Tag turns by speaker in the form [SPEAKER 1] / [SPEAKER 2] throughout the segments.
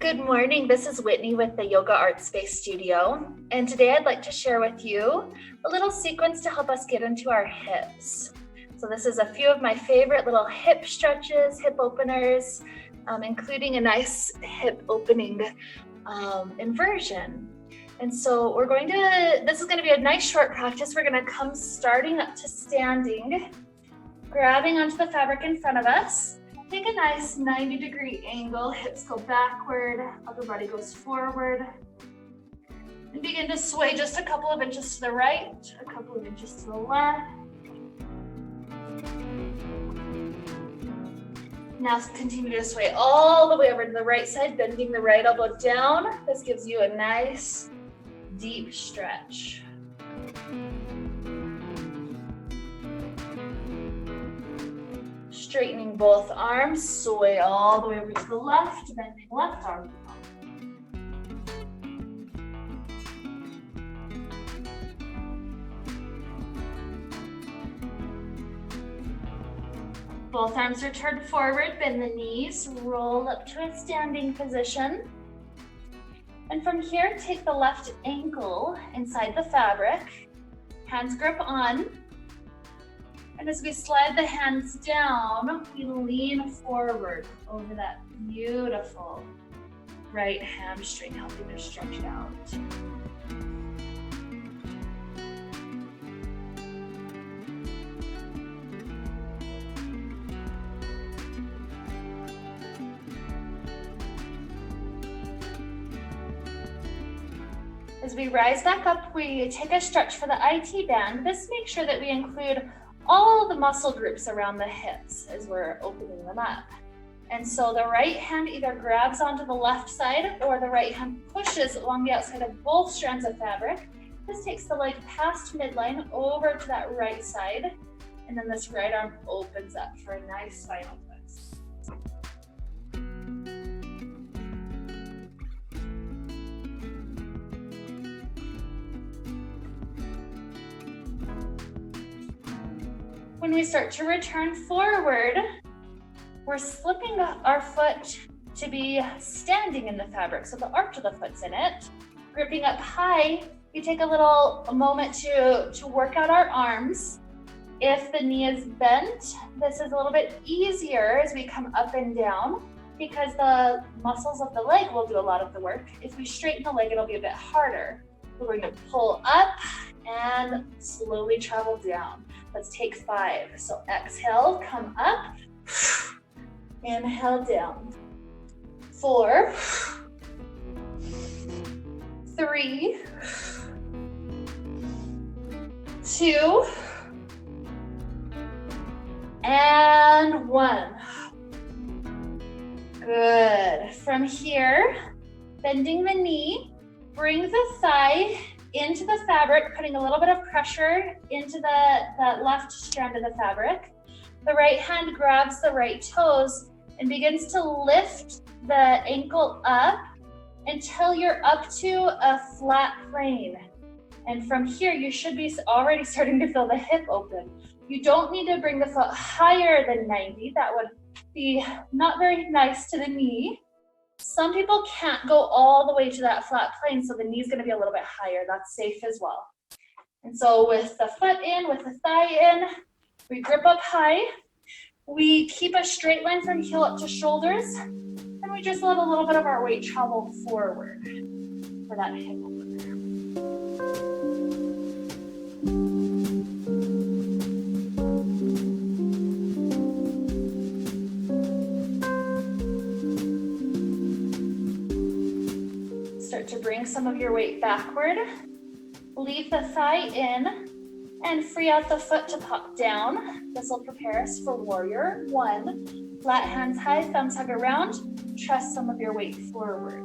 [SPEAKER 1] Good morning, this is Whitney with the Yoga Art Space Studio, and today I'd like to share with you a little sequence to help us get into our hips. So this is a few of my favorite little hip stretches, hip openers, including a nice hip opening inversion. And so this is going to be a nice short practice. We're going to come starting up to standing, grabbing onto the fabric in front of us. Take a nice 90-degree angle, hips go backward, upper body goes forward. And begin to sway just a couple of inches to the right, a couple of inches to the left. Now continue to sway all the way over to the right side, bending the right elbow down. This gives you a nice, deep stretch. Straightening both arms, sway all the way over to the left, bending left arm. Both arms are turned forward, bend the knees, roll up to a standing position. And from here, take the left ankle inside the fabric, hands grip on. And as we slide the hands down, we lean forward over that beautiful right hamstring, helping to stretch it out. As we rise back up, we take a stretch for the IT band. This makes sure that we include all the muscle groups around the hips as we're opening them up. And so the right hand either grabs onto the left side or the right hand pushes along the outside of both strands of fabric. This takes the leg past midline over to that right side. And then this right arm opens up for a nice spinal twist. When we start to return forward, we're slipping our foot to be standing in the fabric, so the arch of the foot's in it. Gripping up high, we take a moment to work out our arms. If the knee is bent, this is a little bit easier as we come up and down because the muscles of the leg will do a lot of the work. If we straighten the leg, it'll be a bit harder. We're going to pull up and slowly travel down. Let's take 5. So exhale, come up, inhale down. 4, 3, 2, and 1. Good. From here, bending the knee, bring the thigh into the fabric, putting a little bit of pressure into that left strand of the fabric. The right hand grabs the right toes and begins to lift the ankle up until you're up to a flat plane. And from here, you should be already starting to feel the hip open. You don't need to bring the foot higher than 90. That would be not very nice to the knee. Some people can't go all the way to that flat plane, so the knee's gonna be a little bit higher. That's safe as well. And so with the foot in, with the thigh in, we grip up high. We keep a straight line from heel up to shoulders, and we just let a little bit of our weight travel forward for that hip opener. Start to bring some of your weight backward. Leave the thigh in and free out the foot to pop down. This will prepare us for warrior 1. Flat hands high, thumbs hug around. Trust some of your weight forward.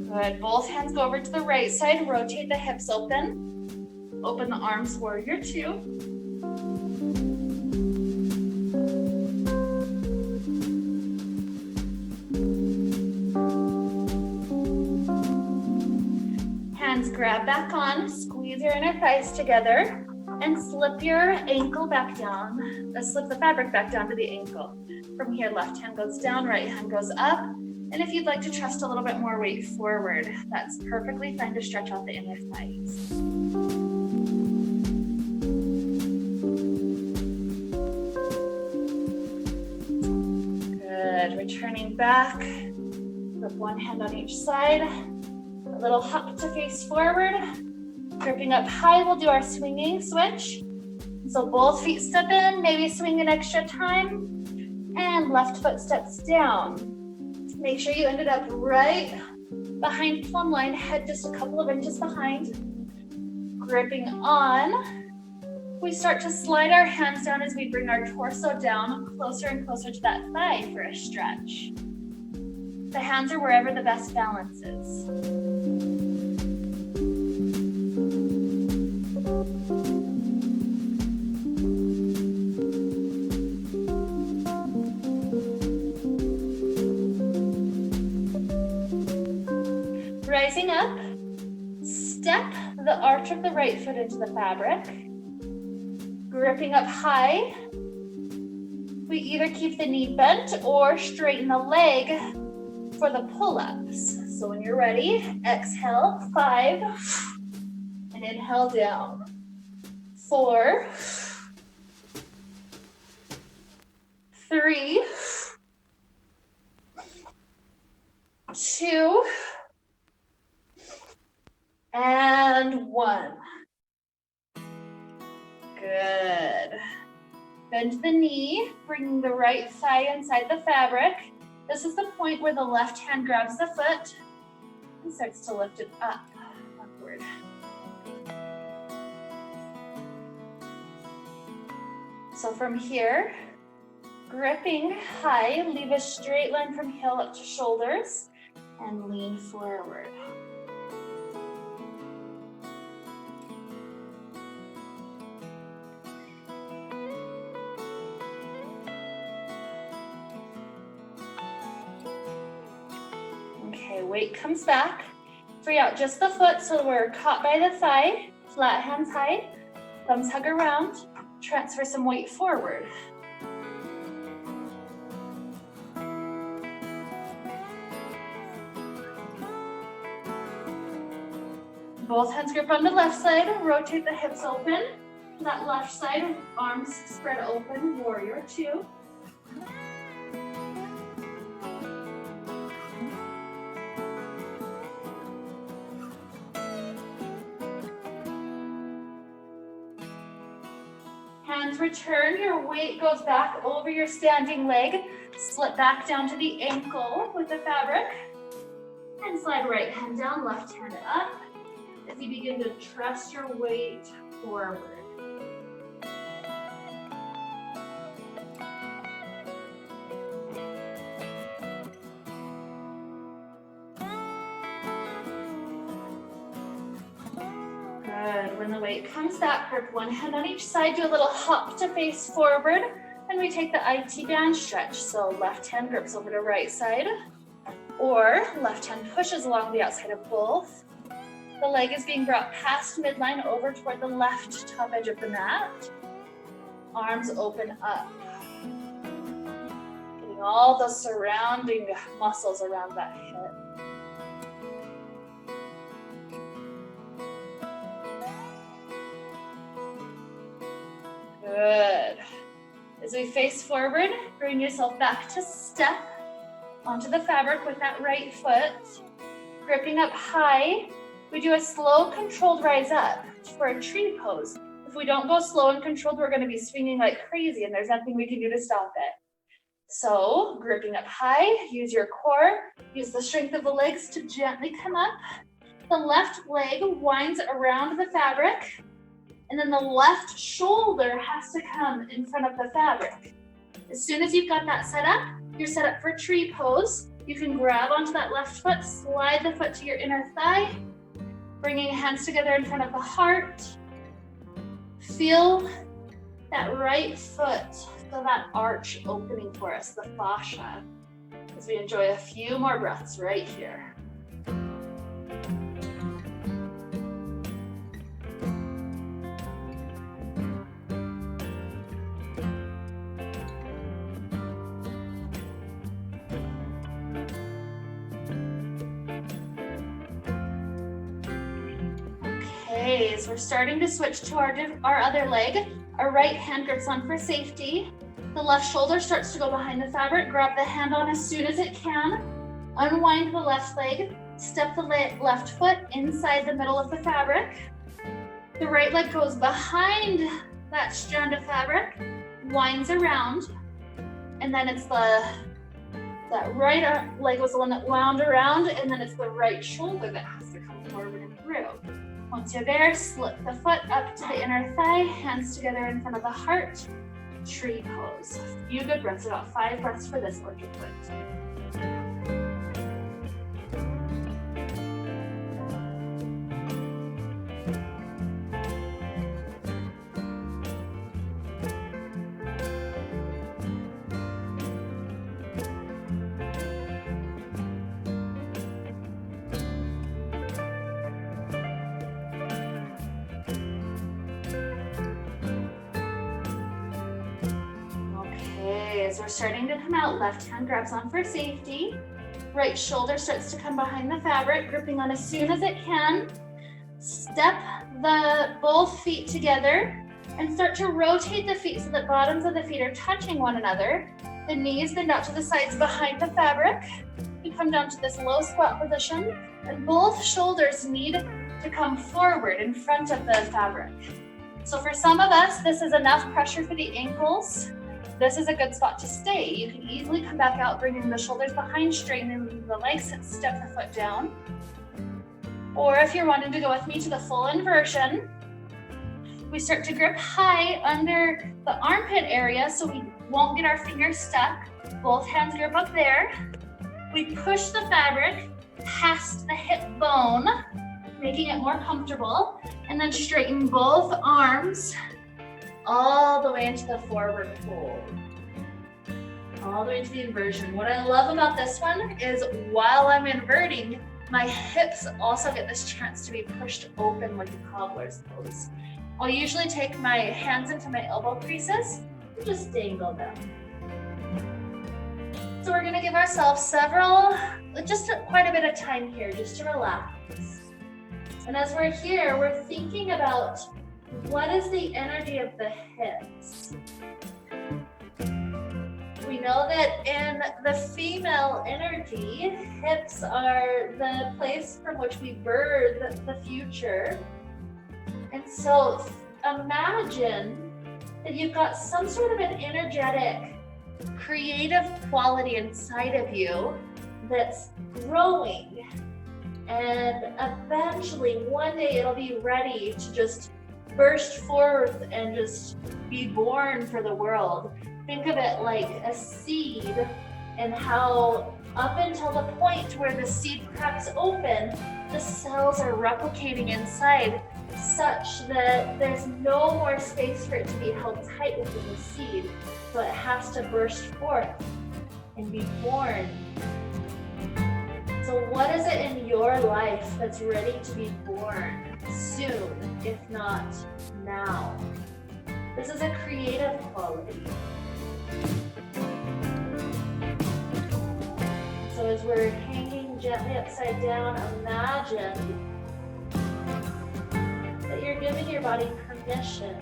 [SPEAKER 1] Good. Both hands go over to the right side. Rotate the hips open. Open the arms, warrior 2. Grab back on, squeeze your inner thighs together. and slip your ankle back down, slip the fabric back down to the ankle. From here, left hand goes down, right hand goes up. And if you'd like to trust a little bit more weight forward, that's perfectly fine to stretch out the inner thighs. Good, returning back, grip one hand on each side, a little hop to face forward, gripping up high, we'll do our swinging switch. So both feet step in, maybe swing an extra time, and left foot steps down. Make sure you ended up right behind plumb line, head just a couple of inches behind. Gripping on. We start to slide our hands down as we bring our torso down closer and closer to that thigh for a stretch. The hands are wherever the best balance is. Rising up, step the arch of the right foot into the fabric. Gripping up high, we either keep the knee bent or straighten the leg for the pull-ups. So when you're ready, exhale, 5, and inhale down. 4, 3, 2, and 1. Good. Bend the knee, bring the right thigh inside the fabric. This is the point where the left hand grabs the foot and starts to lift it up, upward. So from here, gripping high, leave a straight line from heel up to shoulders and lean forward. Okay, weight comes back. Free out just the foot so we're caught by the thigh, flat hands high, thumbs hug around, transfer some weight forward. Both hands grip on the left side, rotate the hips open. That left side, arms spread open, warrior 2. Hands return, your weight goes back over your standing leg, slip back down to the ankle with the fabric, and slide right hand down, left hand up, as you begin to trust your weight forward. Good. When the weight comes back, grip one hand on each side, do a little hop to face forward, and we take the IT band stretch. So left hand grips over to right side, or left hand pushes along the outside of both. The leg is being brought past midline over toward the left top edge of the mat. Arms open up. Getting all the surrounding muscles around that hip. Good. As we face forward, bring yourself back to step onto the fabric with that right foot. Gripping up high, we do a slow, controlled rise up for a tree pose. If we don't go slow and controlled, we're going to be swinging like crazy, and there's nothing we can do to stop it. So, gripping up high, use your core, use the strength of the legs to gently come up. The left leg winds around the fabric, and then the left shoulder has to come in front of the fabric. As soon as you've got that set up, you're set up for tree pose. You can grab onto that left foot, slide the foot to your inner thigh, bringing hands together in front of the heart. Feel that right foot, feel that arch opening for us, the fascia, as we enjoy a few more breaths right here. Okay, so we're starting to switch to our other leg. Our right hand grips on for safety. The left shoulder starts to go behind the fabric. Grab the hand on as soon as it can. Unwind the left leg. Step the left foot inside the middle of the fabric. The right leg goes behind that strand of fabric, winds around, and then it's that right leg was the one that wound around, and then it's the right shoulder that has to come forward and through. Once you're there, slip the foot up to the inner thigh, hands together in front of the heart, tree pose. A few good breaths, about 5 breaths for this orchid foot. As we're starting to come out, left hand grabs on for safety. Right shoulder starts to come behind the fabric, gripping on as soon as it can. Step both feet together and start to rotate the feet so the bottoms of the feet are touching one another. The knees bend out to the sides behind the fabric. You come down to this low squat position, and both shoulders need to come forward in front of the fabric. So for some of us, this is enough pressure for the ankles. This is a good spot to stay. You can easily come back out, bringing the shoulders behind, straightening the legs, and step the foot down. Or if you're wanting to go with me to the full inversion, we start to grip high under the armpit area so we won't get our fingers stuck. Both hands grip up there. We push the fabric past the hip bone, making it more comfortable, and then straighten both arms all the way into the forward fold, all the way to the inversion. What I love about this one is while I'm inverting, my hips also get this chance to be pushed open like a cobbler's pose. I'll usually take my hands into my elbow creases and just dangle them. So we're gonna give ourselves quite a bit of time here just to relax. And as we're here, we're thinking about what is the energy of the hips? We know that in the female energy, hips are the place from which we birth the future. And so imagine that you've got some sort of an energetic, creative quality inside of you that's growing. And eventually, one day it'll be ready to just burst forth and just be born for the world. Think of it like a seed, and how up until the point where the seed cracks open, the cells are replicating inside such that there's no more space for it to be held tight within the seed. So it has to burst forth and be born. So what is it in your life that's ready to be born soon, if not now? This is a creative quality. So as we're hanging gently upside down, imagine that you're giving your body permission,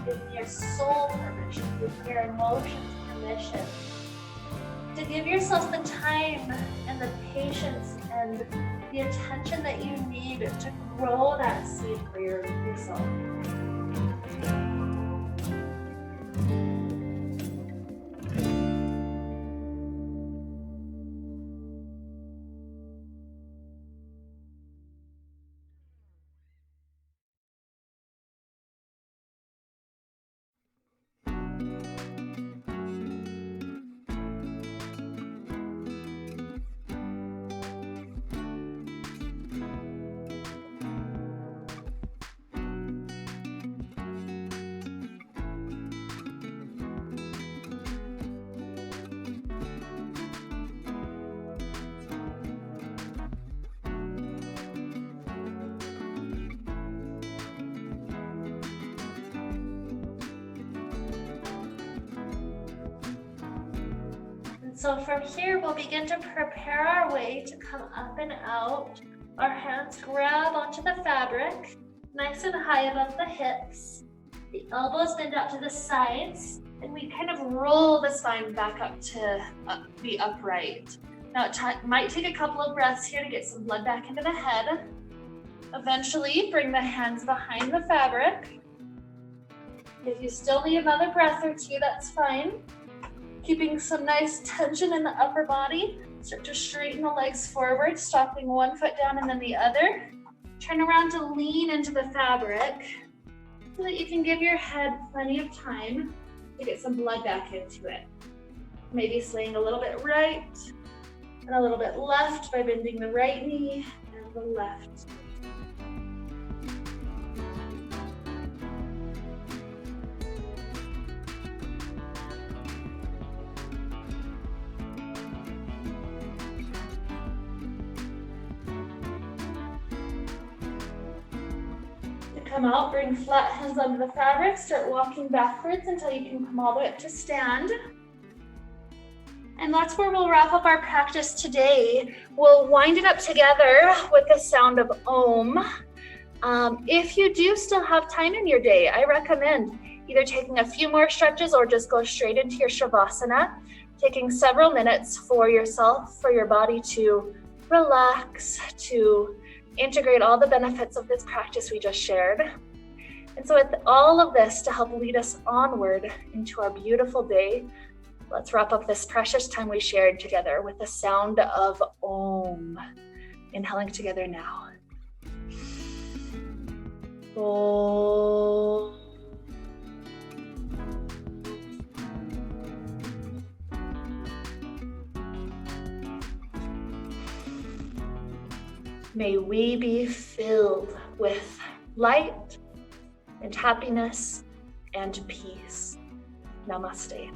[SPEAKER 1] giving your soul permission, giving your emotions permission to give yourself the time and the patience and the attention that you need to grow that seed for yourself. So from here, we'll begin to prepare our way to come up and out. Our hands grab onto the fabric. nice and high above the hips. The elbows bend out to the sides, and we kind of roll the spine back up to be upright. Now it might take a couple of breaths here to get some blood back into the head. Eventually, bring the hands behind the fabric. If you still need another breath or two, that's fine. Keeping some nice tension in the upper body. Start to straighten the legs forward, stopping one foot down and then the other. Turn around to lean into the fabric so that you can give your head plenty of time to get some blood back into it. Maybe swaying a little bit right and a little bit left by bending the right knee and the left. Come out, bring flat hands onto the fabric, start walking backwards until you can come all the way up to stand. And that's where we'll wrap up our practice today. We'll wind it up together with the sound of Om. If you do still have time in your day, I recommend either taking a few more stretches or just go straight into your Shavasana, taking several minutes for yourself, for your body to relax, to integrate all the benefits of this practice we just shared. And so with all of this to help lead us onward into our beautiful day, let's wrap up this precious time we shared together with the sound of Om. Inhaling together now. Om. May we be filled with light and happiness and peace. Namaste.